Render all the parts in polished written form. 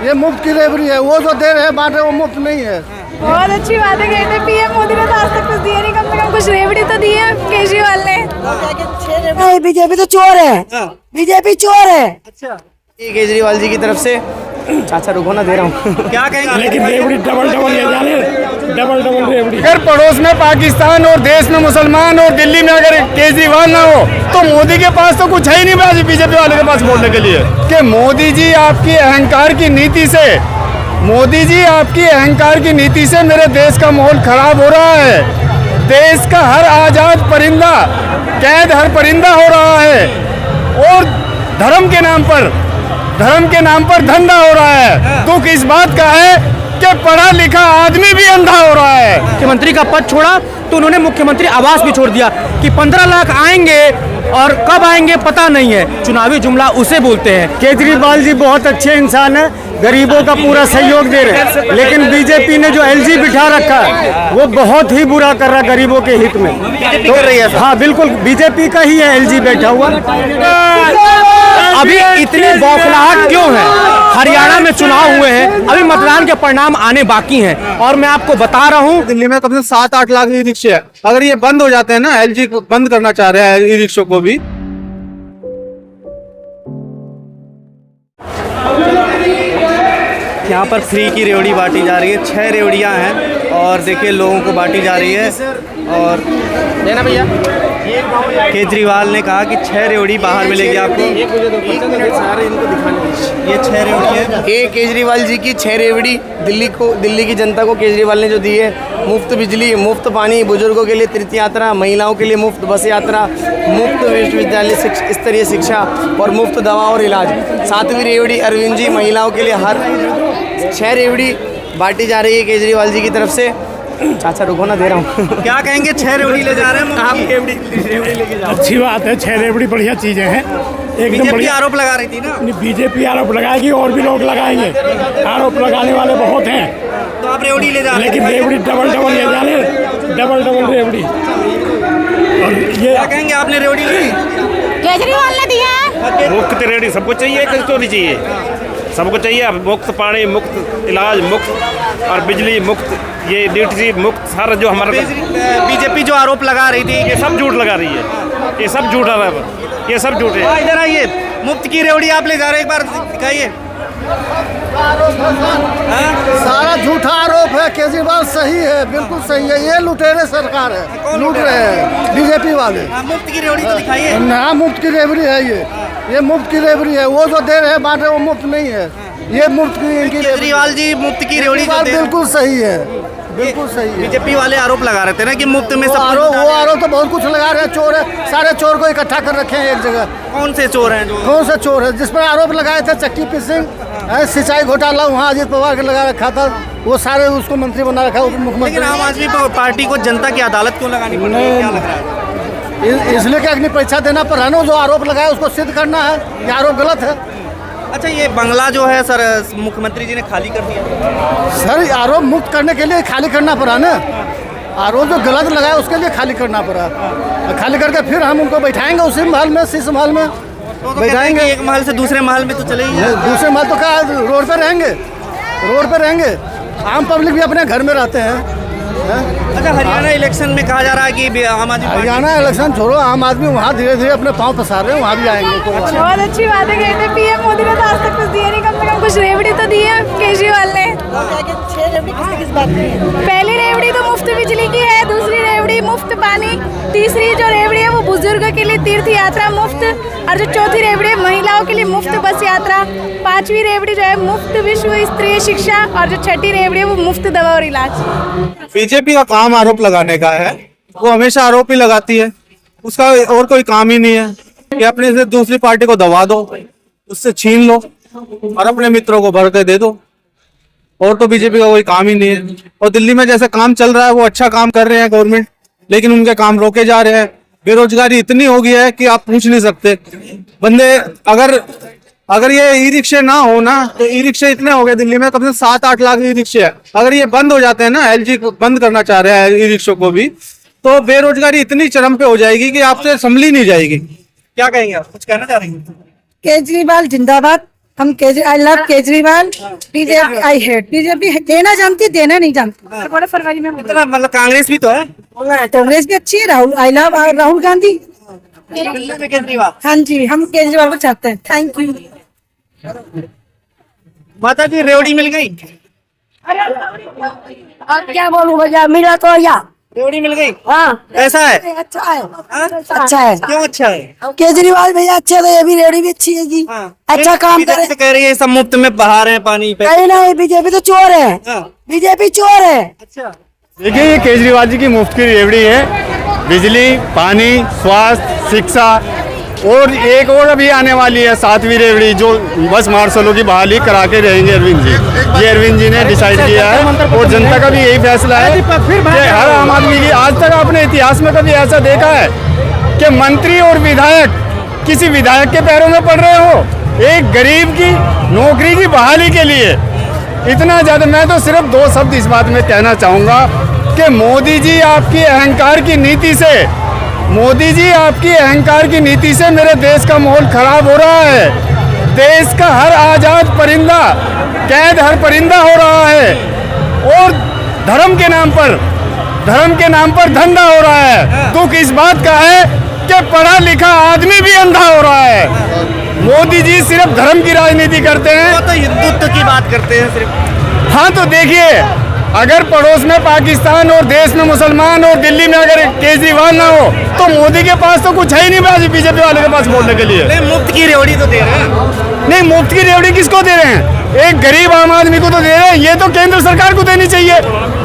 ये मुफ्त की रेवड़ी है, वो जो दे रहे हैं बांट रहे वो मुफ्त नहीं है। बहुत अच्छी बात है, कहते पीएम मोदी ने तो आज तक कुछ दिया नहीं, कम से कम कुछ रेवड़ी तो दी है केजरीवाल ने। बीजेपी तो चोर है, बीजेपी चोर है। अच्छा, ये केजरीवाल जी की तरफ से चाचा रुको ना दे रहा हूँ। क्या कहेंगे? लेकिन रेवड़ी डबल ले जाने, डबल रेवड़ी। अगर पड़ोस में पाकिस्तान और देश में मुसलमान और दिल्ली में अगर केजरीवाल ना हो तो मोदी के पास तो कुछ है ही नहीं बीजेपी वाले के पास बोलने के लिए कि मोदी जी आपकी अहंकार की नीति से, मोदी जी आपकी अहंकार की नीति से मेरे देश का माहौल खराब हो रहा है। देश का हर आजाद परिंदा कैद, हर परिंदा हो रहा है और धर्म के नाम पर धंधा हो रहा है। दुख इस बात का है कि पढ़ा लिखा आदमी भी अंधा हो रहा है। मुख्यमंत्री का पद छोड़ा तो उन्होंने मुख्यमंत्री आवास भी छोड़ दिया कि 15 लाख आएंगे और कब आएंगे पता नहीं है। चुनावी जुमला उसे बोलते हैं। केजरीवाल जी बहुत अच्छे इंसान हैं, गरीबों का पूरा सहयोग दे रहे हैं, लेकिन बीजेपी ने जो एलजी बिठा रखा है वो बहुत ही बुरा कर रहा है गरीबों के हित में। तो रही है। हाँ बिल्कुल, बीजेपी का ही है एलजी बैठा हुआ। अभी इतनी बौखलाहट क्यों है? हरियाणा में चुनाव हुए हैं, अभी मतदान के परिणाम आने बाकी हैं और मैं आपको बता रहा हूँ दिल्ली में कम से 7-8 लाख ई रिक्शे है। अगर ये बंद हो जाते हैं ना, एलजी बंद करना चाह रहे हैं ई रिक्शों को भी। यहाँ पर फ्री की रेवड़ी बांटी जा रही है। 6 रेवड़ियाँ हैं और देखिए लोगों को बांटी जा रही है। और देना भैया, केजरीवाल ने कहा कि 6 रेवड़ी बाहर मिलेगी आपको। ये 6 रेवड़ी है। ये केजरीवाल जी की 6 रेवड़ी दिल्ली की जनता को केजरीवाल ने जो दी है। मुफ्त बिजली, मुफ्त पानी, बुजुर्गों के लिए तीर्थ यात्रा, महिलाओं के लिए मुफ्त बस यात्रा, मुफ्त विश्वविद्यालय स्तरीय शिक्षा और मुफ्त दवा और इलाज। 7वीं रेवड़ी अरविंद जी महिलाओं के लिए। हर 6 रेवड़ी बांटी जा रही है केजरीवाल जी की तरफ से। चाचा रुको ना दे रहा हूँ। क्या कहेंगे? 6 रेवड़ी ले जा रहे हैं आप। रेवड़ी लेके जाओ। अच्छी बात है, 6 रेवड़ी बढ़िया चीजें हैं, एकदम बढ़िया। आरोप लगा रही थी ना, बीजेपी आरोप लगाएगी और भी लोग लगाएंगे, आरोप लगाने वाले बहुत हैं। तो आप रेवड़ी ले जा रहे हैं, लेकिन रेवड़ी डबल ले जाने, डबल रेवड़ी। और ये क्या कहेंगे? आपने रेवड़ी ली, केजरीवाल ने दिया है। मुफ्त रेवड़ी सबको चाहिए, किसको नहीं चाहिए? सबको चाहिए। मुफ्त पानी, मुफ्त इलाज, मुफ्त और बिजली मुफ्त, ये ड्यूटी मुफ्त, सारा जो हमारा। बीजेपी जो आरोप लगा रही थी ये सब झूठ लगा रही है, ये सब झूठ आ रहा है, ये सब झूठ है। इधर आइए, मुफ्त की रेवड़ी आप ले जा रहे हैं, एक बार दिखाइए। सारा झूठा आरोप है। केजरीवाल सही है, बिल्कुल सही है। ये लुटेरे सरकार है, लूट रहे हैं बीजेपी वाले। मुफ्त की रेवड़ी तो दिखाइए। हाँ मुफ्त की रेवड़ी है, ये मुफ्त की रेवड़ी है। वो जो दे रहे हैं बांट रहे वो मुफ्त नहीं है। ये मुफ्त की केजरीवाल जी मुफ्त की रेवड़ी बिल्कुल सही है, बिल्कुल सही है। बीजेपी वाले आरोप लगा रहे थे ना कि मुफ्त में सब आरोप तो बहुत कुछ लगा रहे हैं। चोर है, सारे चोर को इकट्ठा कर रखे हैं एक जगह। कौन से चोर हैं? कौन से चोर है? जिस पर आरोप लगाए थे चक्की पिसिंग, सिंचाई घोटाला, वहाँ अजीत पवार के लगा रखा था, वो सारे उसको मंत्री बना रखा है मुख्यमंत्री। लेकिन आम आदमी पार्टी को जनता की अदालत क्यों लगानी पड़ी? क्या लग रहा है? इसलिए कि अग्नि परीक्षा देना पर है ना, जो आरोप लगाया उसको सिद्ध करना है। ये आरोप गलत है। अच्छा, ये बंगला जो है सर मुख्यमंत्री जी ने खाली कर दिया। सर आरोप मुक्त करने के लिए खाली करना पड़ा ना। आरोप जो गलत लगाया उसके लिए खाली करना पड़ा। खाली करके फिर हम उनको बैठाएंगे उसी महल में, शीश महल में तो बैठाएंगे। एक महल से दूसरे महल में तो चले ही जाए। दूसरे महल तो क्या रोड पे रहेंगे, रोड पे रहेंगे। आम पब्लिक भी अपने घर में रहते हैं। अच्छा, हरियाणा इलेक्शन में कहा जा रहा है कि आम आदमी, हरियाणा इलेक्शन छोड़ो, आम आदमी वहाँ धीरे धीरे अपने पाँव पसार रहे हैं, वहाँ भी आएंगे। बहुत अच्छी बात है, कहते पीएम मोदी ने तो आज तक कुछ दिया नहीं, कम से कम कुछ रेवड़ी तो दी है केजरीवाल ने। 6 रेवड़ी किस बात की है? पहली रेवड़ी तो मुफ्त बिजली की है, दूसरी रेवड़ी मुफ्त पानी, तीसरी जो रेवड़ी है वो बुजुर्गों के लिए तीर्थ यात्रा मुफ्त, और जो चौथी रेवड़ी है महिलाओं के लिए मुफ्त बस यात्रा, 5वीं रेवड़ी जो है मुफ्त विश्व स्तरीय शिक्षा, और जो 6ठी रेवड़ी है वो मुफ्त दवा और इलाज। बीजेपी का काम आरोप लगाने का है, वो हमेशा आरोप ही लगाती है, उसका और कोई काम ही नहीं है कि अपने से दूसरी पार्टी को दबा दो, उससे छीन लो और अपने मित्रों को भर के दे दो। और तो बीजेपी का कोई काम ही नहीं है। और दिल्ली में जैसे काम चल रहा है वो अच्छा काम कर रहे हैं गवर्नमेंट, लेकिन उनके काम रोके जा रहे हैं। बेरोजगारी इतनी हो गई है कि आप पूछ नहीं सकते। बंदे अगर ये ई रिक्शे ना हो ना, तो ई रिक्शे इतने हो गए दिल्ली में, कम से 7-8 लाख ई रिक्शे है। अगर ये बंद हो जाते हैं ना, एलजी बंद करना चाह रहे हैं ई रिक्शों को भी, तो बेरोजगारी इतनी चरम पे हो जाएगी कि आपसे संभली नहीं जाएगी। क्या कहेंगे आप? कुछ कहना चाह रही हैं? केजरीवाल जिंदाबाद, हम I love Kejriwal. BJP I hate BJP. देना जानती, देना नहीं जानती। बड़े फरवरी में इतना मतलब कांग्रेस भी तो है, कांग्रेस भी अच्छी है। Rahul I love Rahul Gandhi. केजरीवाल। हाँ जी, हम केजरीवाल को चाहते हैं। Thank you. माता जी रेवड़ी मिल गई? अब क्या बोलूं भैया, मिला तो या रेवड़ी मिल गई? हाँ, ऐसा है? अच्छा है। अच्छा है। क्यों अच्छा है? केजरीवाल भैया अच्छे तो ये भी रेवड़ी भी अच्छी है जी। अच्छा काम करे। से कह रही है सब मुफ्त में बहा रहे हैं पानी पे। कहीं नहीं, बीजेपी तो चोर है। बीजेपी चोर है। अच्छा, देखिए ये केजरीवाल जी की मुफ्त की रेवड़ी है। बिजली, पानी, स्वास्थ्य, शिक्षा और एक और अभी आने वाली है 7वीं रेवड़ी, जो बस मार्शलों की बहाली करा के रहेंगे अरविंद जी। ये अरविंद जी ने डिसाइड किया है और जनता का भी यही फैसला है कि हर आम आदमी की। आज तक आपने इतिहास में कभी ऐसा देखा है कि मंत्री और विधायक किसी विधायक के पैरों में पड़ रहे हो? एक गरीब की नौकरी की बहाली के लिए इतना ज्यादा। मैं तो सिर्फ 2 शब्द इस बात में कहना चाहूंगा कि मोदी जी आपकी अहंकार की नीति से, मोदी जी आपकी अहंकार की नीति से मेरे देश का माहौल खराब हो रहा है। देश का हर आजाद परिंदा कैद, हर परिंदा हो रहा है और धर्म के नाम पर धंधा हो रहा है। दुख इस बात का है कि पढ़ा लिखा आदमी भी अंधा हो रहा है। मोदी जी सिर्फ धर्म की राजनीति करते हैं। वो तो हिंदुत्व की बात करते हैं सिर्फ। हाँ तो देखिए, अगर पड़ोस में पाकिस्तान और देश में मुसलमान और दिल्ली में अगर केजरीवाल ना हो तो मोदी के पास तो कुछ है ही नहीं बीजेपी वाले के पास बोलने के लिए। मुफ्त की रेवड़ी तो दे रहे हैं। नहीं, मुफ्त की रेवड़ी किसको दे रहे हैं? एक गरीब आम आदमी को तो दे रहे हैं। ये तो केंद्र सरकार को देनी चाहिए।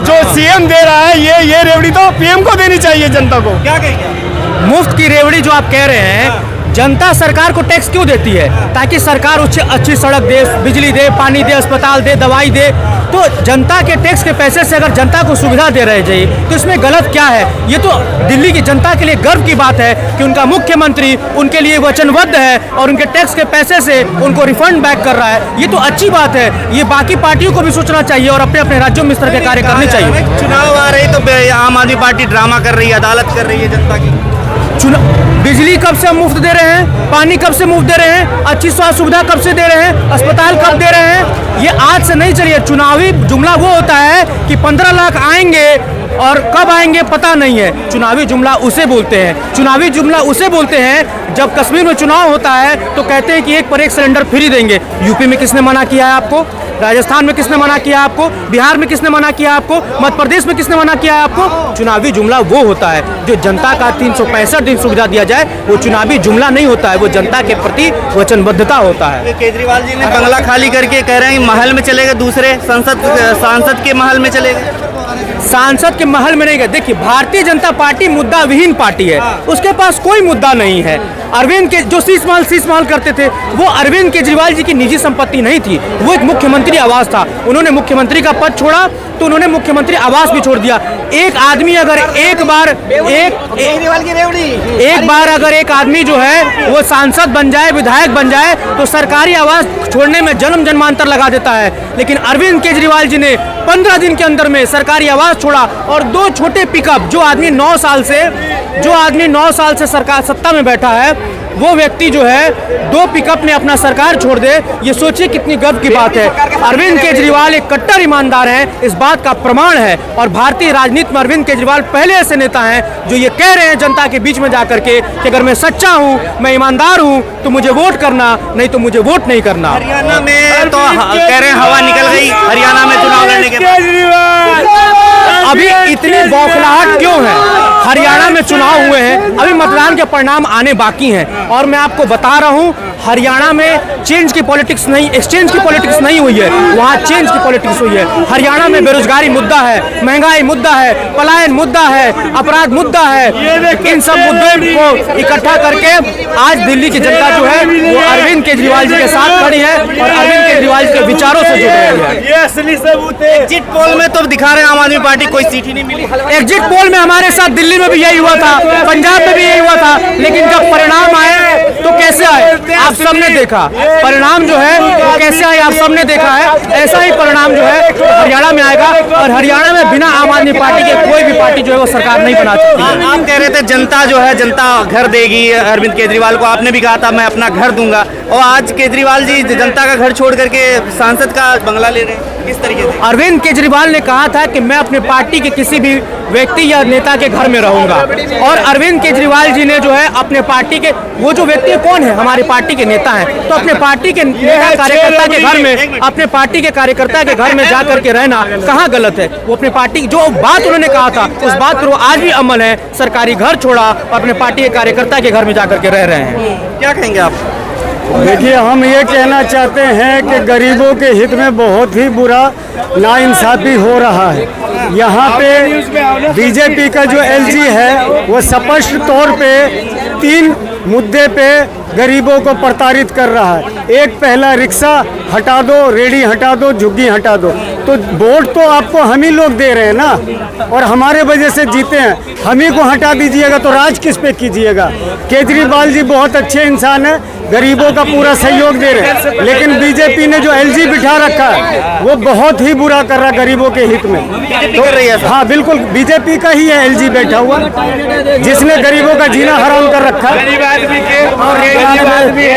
जो सीएम दे रहा है ये रेवड़ी तो पीएम को देनी चाहिए, जनता को। क्या कहेंगे? मुफ्त की रेवड़ी जो आप कह रहे हैं, जनता सरकार को टैक्स क्यों देती है? ताकि सरकार उससे अच्छी सड़क दे, बिजली दे, पानी दे, अस्पताल दे, दवाई दे। तो जनता के टैक्स के पैसे से अगर जनता को सुविधा दे रहे जाइए तो इसमें गलत क्या है? ये तो दिल्ली की जनता के लिए गर्व की बात है कि उनका मुख्यमंत्री उनके लिए वचनबद्ध है और उनके टैक्स के पैसे से उनको रिफंड बैक कर रहा है। ये तो अच्छी बात है। ये बाकी पार्टियों को भी सोचना चाहिए और अपने अपने राज्यों में इस तरह के कार्य करने चाहिए। चुनाव आ रहे तो आम आदमी पार्टी ड्रामा कर रही है, अदालत कर रही है जनता की। बिजली कब से हम मुफ्त दे रहे हैं? पानी कब से मुफ्त दे रहे हैं? अच्छी स्वास्थ्य सुविधा कब से दे रहे हैं? अस्पताल कब दे रहे हैं? ये आज से नहीं चलिए। चुनावी जुमला वो होता है कि 15 लाख आएंगे और कब आएंगे पता नहीं है। चुनावी जुमला उसे बोलते हैं। चुनावी जुमला उसे बोलते हैं जब कश्मीर में चुनाव होता है तो कहते हैं कि 1 पर 1 सिलेंडर फ्री देंगे। यूपी में किसने मना किया है आपको? राजस्थान में किसने मना किया आपको? बिहार में किसने मना किया आपको? मध्य प्रदेश में किसने मना किया है आपको? चुनावी जुमला वो होता है जो जनता का 365 दिन सुविधा दिया जाए, वो चुनावी जुमला नहीं होता है, वो जनता के प्रति वचनबद्धता होता है। केजरीवाल जी ने बंगला खाली करके कह रहे हैं महल में चले गए, दूसरे सांसद के महल में चले गए। सांसद के महल में नहीं गए। देखिए, भारतीय जनता पार्टी मुद्दा विहीन पार्टी है, उसके पास कोई मुद्दा नहीं है। अरविंद के जो शीश महल करते थे वो अरविंद केजरीवाल जी की निजी संपत्ति नहीं थी, वो एक मुख्यमंत्री आवास था। उन्होंने मुख्यमंत्री का पद छोड़ा तो उन्होंने मुख्यमंत्री आवास भी छोड़ दिया। एक आदमी अगर एक बार अगर एक आदमी जो है वो सांसद बन जाए, विधायक बन जाए तो सरकारी आवास छोड़ने में जन्म जन्मांतर लगा देता है। लेकिन अरविंद केजरीवाल जी ने 15 दिन के अंदर में सरकारी आवास छोड़ा और 2 छोटे पिकअप, जो आदमी 9 साल से सरकार सत्ता में बैठा है वो व्यक्ति जो है 2 पिकअप में अपना सरकार छोड़ दे, ये सोचिए कितनी गर्व की बात है। अरविंद केजरीवाल एक कट्टर ईमानदार हैं, इस बात का प्रमाण है। और भारतीय राजनीति में अरविंद केजरीवाल पहले ऐसे नेता हैं जो ये कह रहे हैं जनता के बीच में जाकर के कि अगर मैं सच्चा हूँ, मैं ईमानदार हूँ तो मुझे वोट करना, नहीं तो मुझे वोट नहीं करना। हरियाणा में तो कह रहे हैं हवा निकल गई, हरियाणा में चुनाव लड़ने के बाद। अभी इतनी बौखलाहट क्यों है? हरियाणा में चुनाव हुए हैं, अभी मतदान के परिणाम आने बाकी हैं और मैं आपको बता रहा हूं हरियाणा में चेंज की पॉलिटिक्स नहीं, एक्सचेंज की पॉलिटिक्स नहीं हुई है, वहां चेंज की पॉलिटिक्स हुई है। हरियाणा में बेरोजगारी मुद्दा है, महंगाई मुद्दा है, पलायन मुद्दा है, अपराध मुद्दा है। इन सब मुद्दों को इकट्ठा करके आज दिल्ली की जनता जो है वो अरविंद केजरीवाल जी के साथ खड़ी है और अरविंद केजरीवाल जी के विचारों से जुड़ रही है। एग्जिट पोल में तो दिखा रहे हैं आम आदमी पार्टी कोई सीट ही नहीं मिली। एग्जिट पोल में हमारे साथ दिल्ली में भी यही हुआ था, पंजाब में भी यही हुआ था, लेकिन जब परिणाम आए तो कैसे आए आप सबने देखा। परिणाम जो है वो कैसे आए आप सबने देखा है। ऐसा ही परिणाम जो है हरियाणा में आएगा, और हरियाणा में बिना आम आदमी पार्टी के कोई भी पार्टी जो है वो सरकार नहीं बना सकती। आप कह रहे थे जनता जो है, जनता घर देगी अरविंद केजरीवाल को, आपने भी कहा था मैं अपना घर दूंगा, और आज केजरीवाल जी जनता का घर छोड़ करके सांसद का बंगला ले रहे हैं, किस तरीके से? अरविंद केजरीवाल ने कहा था कि मैं अपने पार्टी के किसी भी व्यक्ति या नेता के घर में रहूंगा, और अरविंद केजरीवाल जी ने जो है अपने पार्टी के, वो जो व्यक्ति कौन है, हमारी पार्टी के नेता हैं, तो अपने पार्टी के नेता कार्यकर्ता के घर में, अपने पार्टी के कार्यकर्ता के घर में जा करके रहना कहाँ गलत है। वो अपने पार्टी जो बात उन्होंने कहा था उस बात पर वो आज भी अमल है। सरकारी घर छोड़ा और अपने पार्टी के कार्यकर्ता के घर में जा करके रह रहे हैं। क्या कहेंगे आप? देखिए, हम ये कहना चाहते हैं कि गरीबों के हित में बहुत ही बुरा नाइंसाफी हो रहा है। यहाँ पे बीजेपी का जो एलजी है वो स्पष्ट तौर पे 3 मुद्दे पे गरीबों को प्रताड़ित कर रहा है। एक, पहला रिक्शा हटा दो, रेडी हटा दो, झुग्गी हटा दो। तो वोट तो आपको हम ही लोग दे रहे हैं ना, और हमारे वजह से जीते हैं। हम ही को हटा दीजिएगा तो राज किस पे कीजिएगा। केजरीवाल जी बहुत अच्छे इंसान है, गरीबों का पूरा सहयोग दे रहे हैं, लेकिन बीजेपी ने जो एलजी बिठा रखा है वो बहुत ही बुरा कर रहा है गरीबों के हित में। बीजेपी कर रही है? हाँ बिल्कुल, बीजेपी का ही है एलजी बैठा हुआ, जिसने गरीबों का जीना हराम कर रखा है।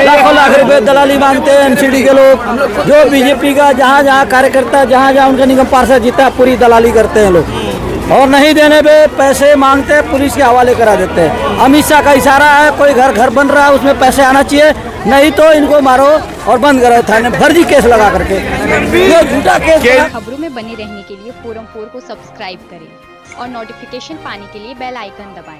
लाखों लाख रुपए दलाली मांगते हैं एमसीडी के लोग। जो बीजेपी का जहाँ जहाँ कार्यकर्ता, जहाँ जहाँ उनका निगम पार्षद जीता है, पूरी दलाली करते हैं लोग, और नहीं देने पे पैसे मांगते हैं, पुलिस के हवाले करा देते हैं। अमित शाह का इशारा है, कोई घर बन रहा है उसमें पैसे आना चाहिए, नहीं तो इनको मारो और बंद करो, थाने फर्जी केस लगा करके। ये झूठा केस। खबरों में बने रहने के लिए फोरम 4 को सब्सक्राइब करें और नोटिफिकेशन पाने के लिए बेल आइकन दबाएं।